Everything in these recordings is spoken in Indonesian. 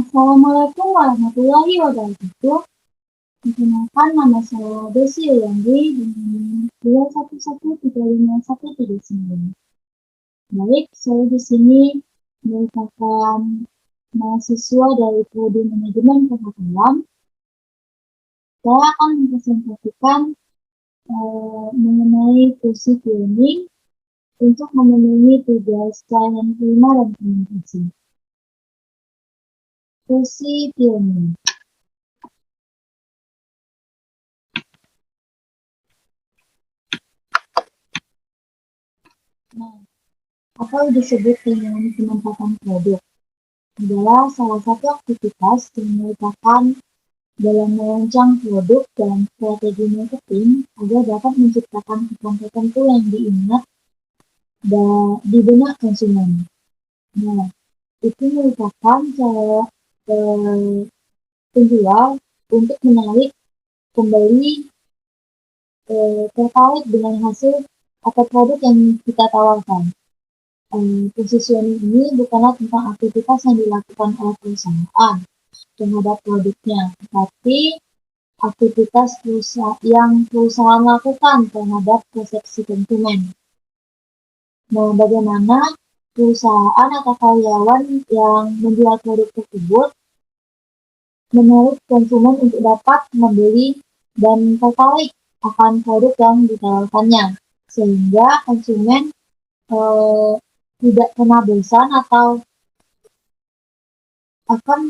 Assalamualaikum warahmatullahi wabarakatuh. Perkenalkan nama saya Desi Yandri dengan 2113539. Baik, saya di sini merupakan mahasiswa dari Prodi Manajemen Perhotelan. Saya akan mempresentasikan mengenai kursi training untuk memenuhi tugas pelayanan prima dan komunikasi. Kursi training. Nah, apa yang disebut dengan penempatan produk adalah salah satu aktivitas yang merupakan dalam merancang produk dan strategi marketing agar dapat menciptakan iklan tertentu yang diingat di benak konsumen. Nah, itu merupakan cara penjual untuk menarik pembeli terkait dengan hasil atau produk yang kita tawarkan. Positioning ini bukanlah tentang aktivitas yang dilakukan oleh perusahaan terhadap produknya, tetapi aktivitas yang perusahaan lakukan terhadap persepsi konsumen. Nah, bagaimana perusahaan atau karyawan yang menjual produk tersebut menarik konsumen untuk dapat membeli dan tertarik akan produk yang ditawarkannya, sehingga konsumen tidak pernah bosan atau akan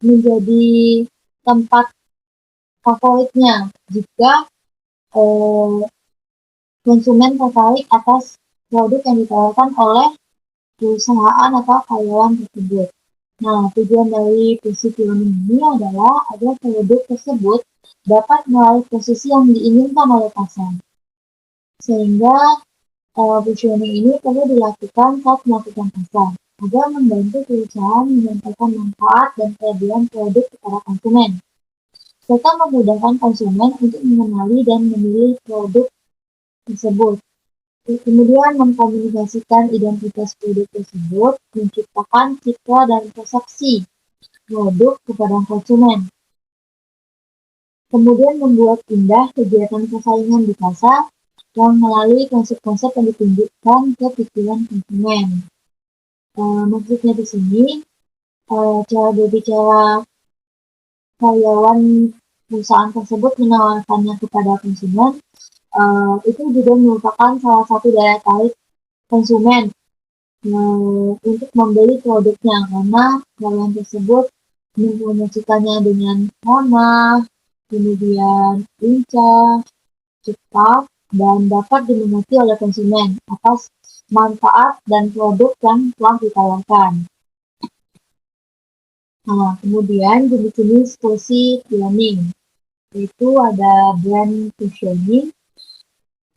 menjadi tempat favoritnya jika konsumen tertarik atas produk yang ditawarkan oleh perusahaan atau karyawan tersebut. Nah, tujuan dari positioning ini adalah agar produk tersebut dapat meraih posisi yang diinginkan oleh pasar. Sehingga positioning ini perlu dilakukan saat melakukan pasar agar membantu perusahaan menyampaikan manfaat dan kelebihan produk kepada konsumen, serta memudahkan konsumen untuk mengenali dan memilih produk tersebut. Kemudian mengkomunikasikan identitas produk tersebut, menciptakan citra dan persepsi produk kepada konsumen. Kemudian membuat indah kegiatan persaingan di pasar yang melalui konsep-konsep yang ditunjukkan ke pikiran konsumen. Maksudnya di sini, cara berbicara karyawan perusahaan tersebut menawarkannya kepada konsumen, itu juga merupakan salah satu daya tarik konsumen untuk membeli produknya, karena karyawan tersebut mempromosikannya dengan ramah, kemudian lincah, cepat, dan dapat dimengerti oleh konsumen atas manfaat dan produk yang telah ditawarkan. Nah, kemudian jenis-jenis positioning, yaitu ada brand positioning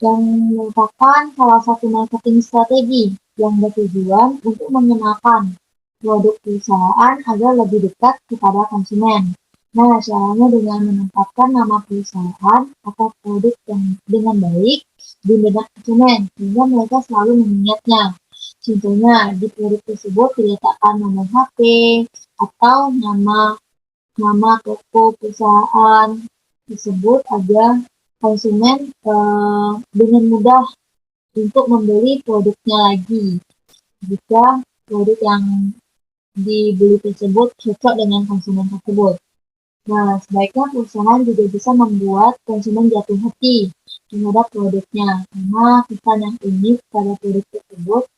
yang merupakan salah satu marketing strategi yang bertujuan untuk mengenalkan produk perusahaan agar lebih dekat kepada konsumen. Nah, caranya dengan menempatkan nama perusahaan atau produk yang dengan baik di benak konsumen, sehingga mereka selalu mengingatnya. Contohnya, di produk tersebut diletakkan nomor HP atau nama toko perusahaan tersebut agar konsumen dengan mudah untuk membeli produknya lagi jika produk yang dibeli tersebut cocok dengan konsumen tersebut. Nah, sebaiknya perusahaan juga bisa membuat konsumen jatuh hati terhadap produknya, karena pesan yang unik pada produk tersebut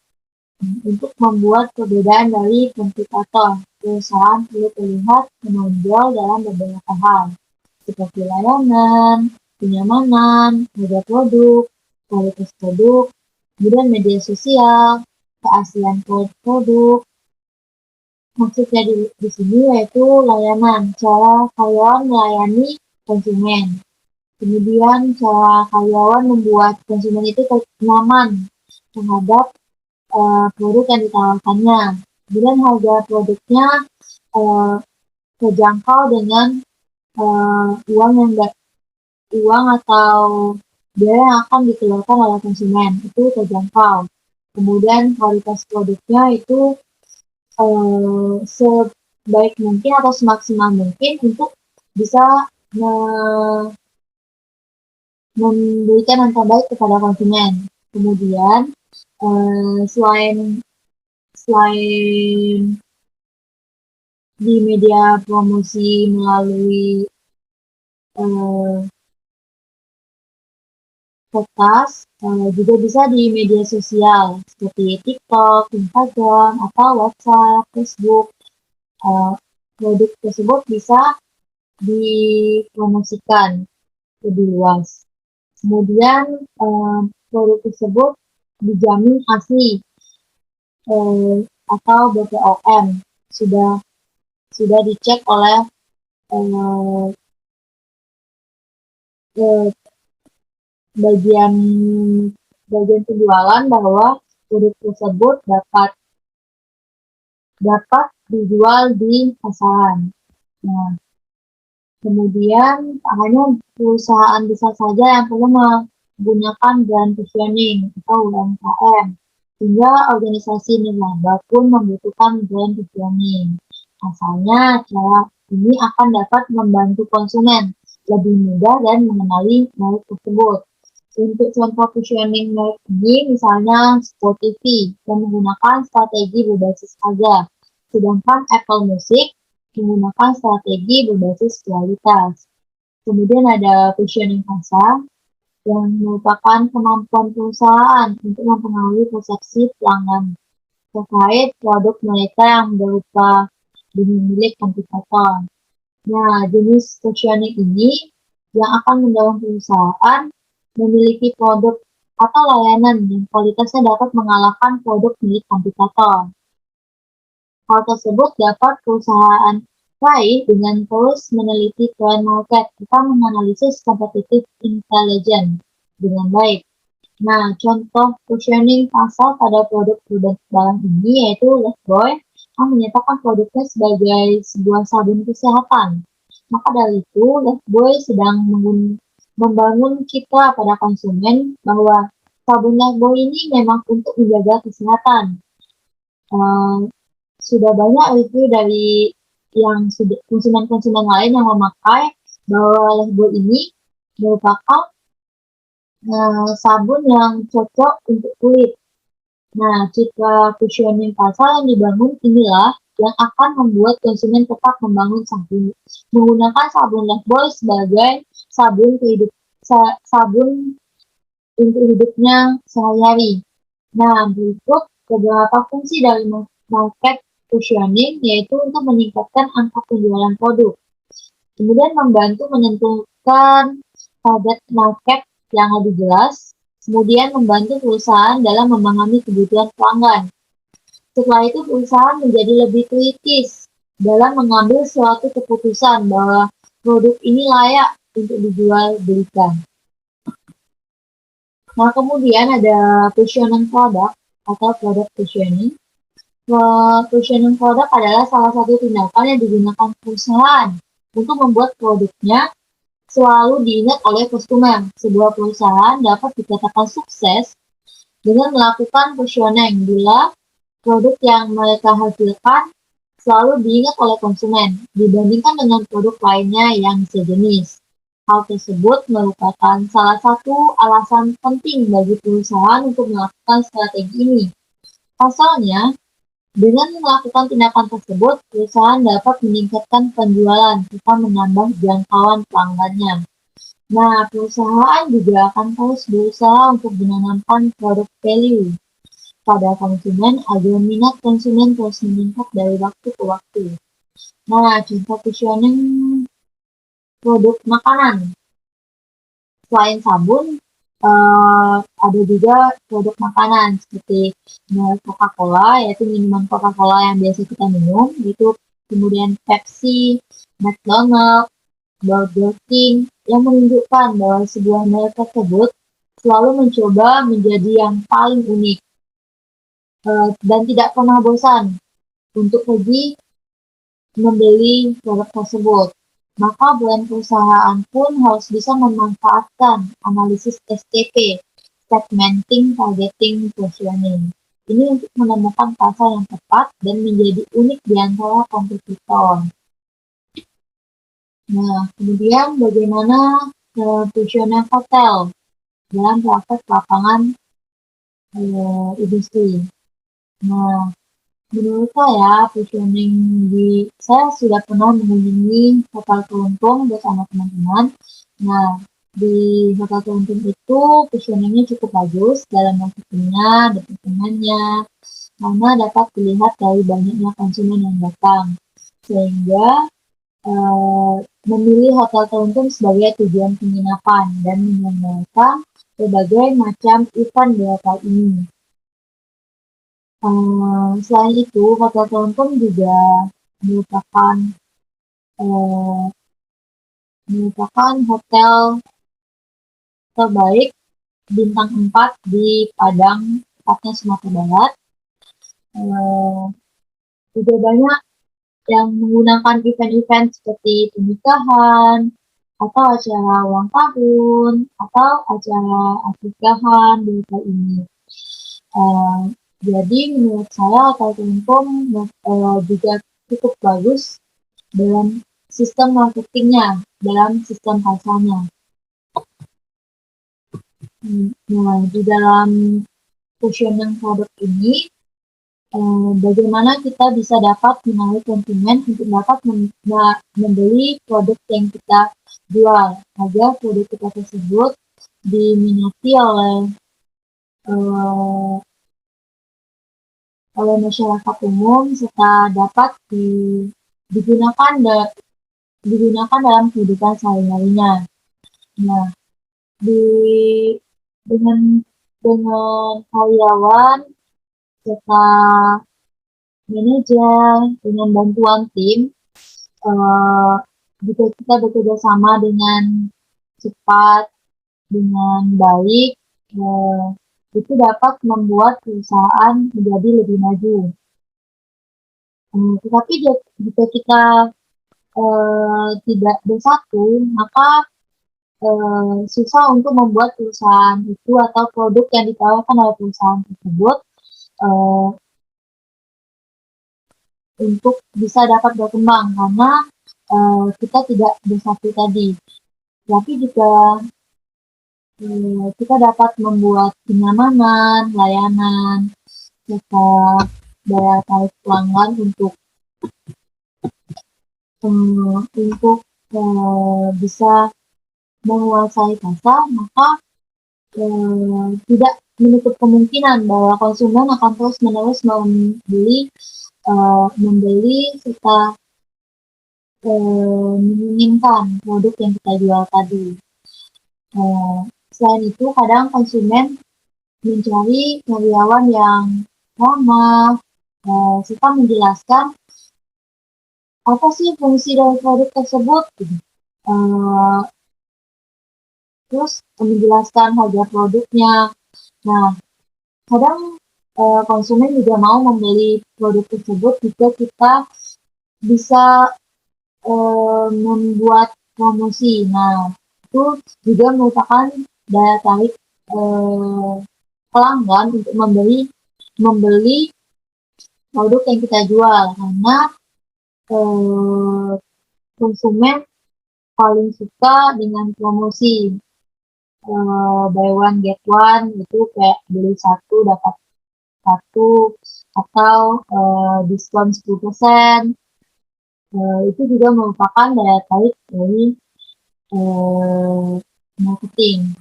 untuk membuat perbedaan dari kompetitor. Perusahaan perlu terlihat menonjol dalam beberapa hal, seperti layanan, kenyamanan, harga produk, kualitas produk, kemudian media sosial, keaslian produk. Maksudnya di sini yaitu layanan, cara karyawan melayani konsumen. Kemudian cara karyawan membuat konsumen itu nyaman terhadap produk yang ditawarkannya. Kemudian harga produknya terjangkau dengan uang atau biaya yang akan dikeluarkan oleh konsumen itu terjangkau. Kemudian kualitas produknya itu sebaik mungkin atau semaksimal mungkin untuk bisa memberikan yang terbaik kepada konsumen. Kemudian selain di media promosi melalui kertas, juga bisa di media sosial seperti TikTok, Instagram, atau WhatsApp, Facebook. Produk tersebut bisa dipromosikan lebih luas. Kemudian produk tersebut dijamin asli atau BPOM sudah dicek oleh bagian penjualan bahwa produk tersebut dapat dijual di pasaran. Nah, kemudian tak hanya perusahaan besar saja yang perlu menggunakan brand positioning atau UMKM, sehingga organisasi nirlaba pun membutuhkan brand positioning. Asalnya cara ini akan dapat membantu konsumen lebih mudah dan mengenali merek tersebut. Untuk contoh positioning merek ini, misalnya Spot TV yang menggunakan strategi berbasis harga, sedangkan Apple Music menggunakan strategi berbasis kualitas. Kemudian ada positioning pasar yang merupakan kemampuan perusahaan untuk mempengaruhi persepsi pelanggan terkait produk mereka yang berupa dengan milik kompetitor. Nah, jenis positioning ini yang akan mendorong perusahaan memiliki produk atau layanan yang kualitasnya dapat mengalahkan produk milik kompetitor. Hal tersebut dapat perusahaan raih dengan terus meneliti tren market atau menganalisis competitive intelligence dengan baik. Nah, contoh positioning pasar pada produk barang ini yaitu Lifebuoy yang menyatakan produknya sebagai sebuah sabun kesehatan. Maka dari itu, Lifebuoy sedang membangun citra pada konsumen bahwa sabun Lifebuoy ini memang untuk menjaga kesehatan. Sudah banyak review dari yang konsumen-konsumen lain yang memakai bahwa Lifebuoy ini merupakan sabun yang cocok untuk kulit. Nah, citra positioning pasar yang dibangun inilah yang akan membuat konsumen tetap menggunakan sabun Lifebuoy sebagai sabun untuk hidupnya sehari-hari. Nah, berikut beberapa fungsi dari market positioning yaitu untuk meningkatkan angka penjualan produk. Kemudian membantu menentukan target market yang lebih jelas. Kemudian membantu perusahaan dalam memahami kebutuhan pelanggan. Setelah itu perusahaan menjadi lebih kritis dalam mengambil suatu keputusan bahwa produk ini layak untuk dijual belikan. Nah, kemudian ada positioning product atau product positioning. Positioning product adalah salah satu tindakan yang digunakan perusahaan untuk membuat produknya selalu diingat oleh konsumen. Sebuah perusahaan dapat dikatakan sukses dengan melakukan positioning bila produk yang mereka hasilkan selalu diingat oleh konsumen dibandingkan dengan produk lainnya yang sejenis. Hal tersebut merupakan salah satu alasan penting bagi perusahaan untuk melakukan strategi ini. Pasalnya, dengan melakukan tindakan tersebut, perusahaan dapat meningkatkan penjualan serta menambah jangkauan pelanggannya. Nah, perusahaan juga akan terus berusaha untuk menanamkan produk value pada konsumen agar minat konsumen terus meningkat dari waktu ke waktu. Nah, contoh positioning produk makanan. Selain sabun, ada juga produk makanan seperti Coca-Cola, yaitu minuman Coca-Cola yang biasa kita minum, itu kemudian Pepsi, McDonald's, Burger King, yang menunjukkan bahwa sebuah merek tersebut selalu mencoba menjadi yang paling unik dan tidak pernah bosan untuk pergi membeli produk tersebut. Maka brand perusahaan pun harus bisa memanfaatkan analisis STP, segmenting, targeting, positioning. Ini untuk menemukan pasar yang tepat dan menjadi unik di antara kompetitor. Nah, kemudian bagaimana positioning hotel dalam praktek lapangan industri. Nah, menurut saya positioning saya sudah pernah mengunjungi hotel Kelungkung bersama teman-teman. Nah, di hotel Kelungkung itu positioningnya cukup bagus dalam marketingnya, departemennya, karena dapat dilihat dari banyaknya konsumen yang datang. Sehingga memilih hotel Kelungkung sebagai tujuan penginapan dan menyelenggarakan berbagai macam event di hotel ini. Selain itu, hotel Kelungkung juga merupakan hotel terbaik bintang 4 di Padang, tepatnya Sumatera Barat. Juga banyak yang menggunakan event-event seperti pernikahan, atau acara ulang tahun, atau acara akikahan di hotel ini. Jadi menurut saya hotel Kelungkung juga cukup bagus dalam sistem marketingnya, dalam sistem pasarnya. Nah, di dalam positioning produk ini, bagaimana kita bisa dapat menarik konsumen untuk dapat membeli produk yang kita jual, agar produk kita tersebut diminati oleh masyarakat umum serta dapat digunakan dalam kehidupan sehari-harinya. Nah, dengan karyawan serta manajer dengan bantuan tim, jika kita bekerja sama dengan cepat, dengan baik, itu dapat membuat perusahaan menjadi lebih maju. Tetapi jika kita tidak bersatu, maka susah untuk membuat perusahaan itu atau produk yang ditawarkan oleh perusahaan tersebut untuk bisa dapat berkembang karena kita tidak bersatu tadi. Tapi jika kita dapat membuat kenyamanan, layanan, serta daya tarik pelanggan untuk bisa menguasai pasar, maka tidak menutup kemungkinan bahwa konsumen akan terus-menerus membeli serta menginginkan produk yang kita jual tadi. Selain itu, kadang konsumen mencari karyawan yang ramah, serta menjelaskan apa sih fungsi dari produk tersebut. Terus menjelaskan harga produknya. Nah, kadang konsumen juga mau membeli produk tersebut jika kita bisa membuat promosi. Nah, itu juga merupakan daya tarik pelanggan untuk membeli produk yang kita jual karena konsumen paling suka dengan promosi. Buy one get one itu kayak beli satu dapat satu atau diskon 10%. Itu juga merupakan daya tarik dari marketing.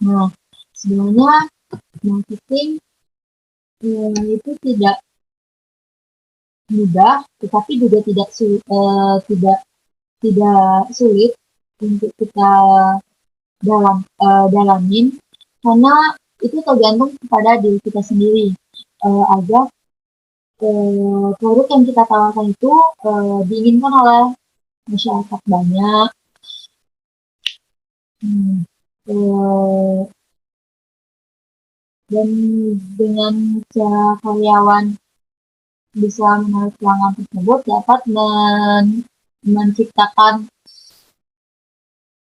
Nah, sebenarnya marketing itu tidak mudah, tetapi juga tidak sulit untuk kita dalamin, karena itu tergantung kepada diri kita sendiri agar produk yang kita tawarkan itu diinginkan oleh masyarakat banyak. Dan dengan cara karyawan bisa menarik pelanggan tersebut dapat menciptakan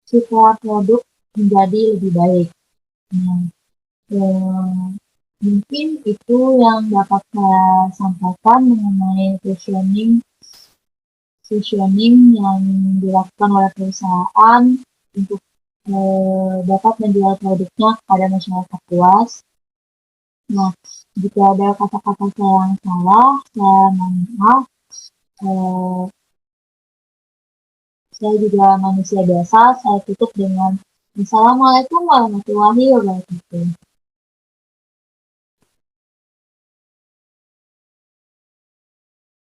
citra produk menjadi lebih baik. Mungkin itu yang dapat saya sampaikan mengenai positioning yang dilakukan oleh perusahaan untuk dapat menjual produknya kepada masyarakat luas. Nah, jika ada kata-kata saya yang salah, saya mohon maaf. Saya juga manusia biasa, saya tutup dengan Assalamualaikum warahmatullahi wabarakatuh.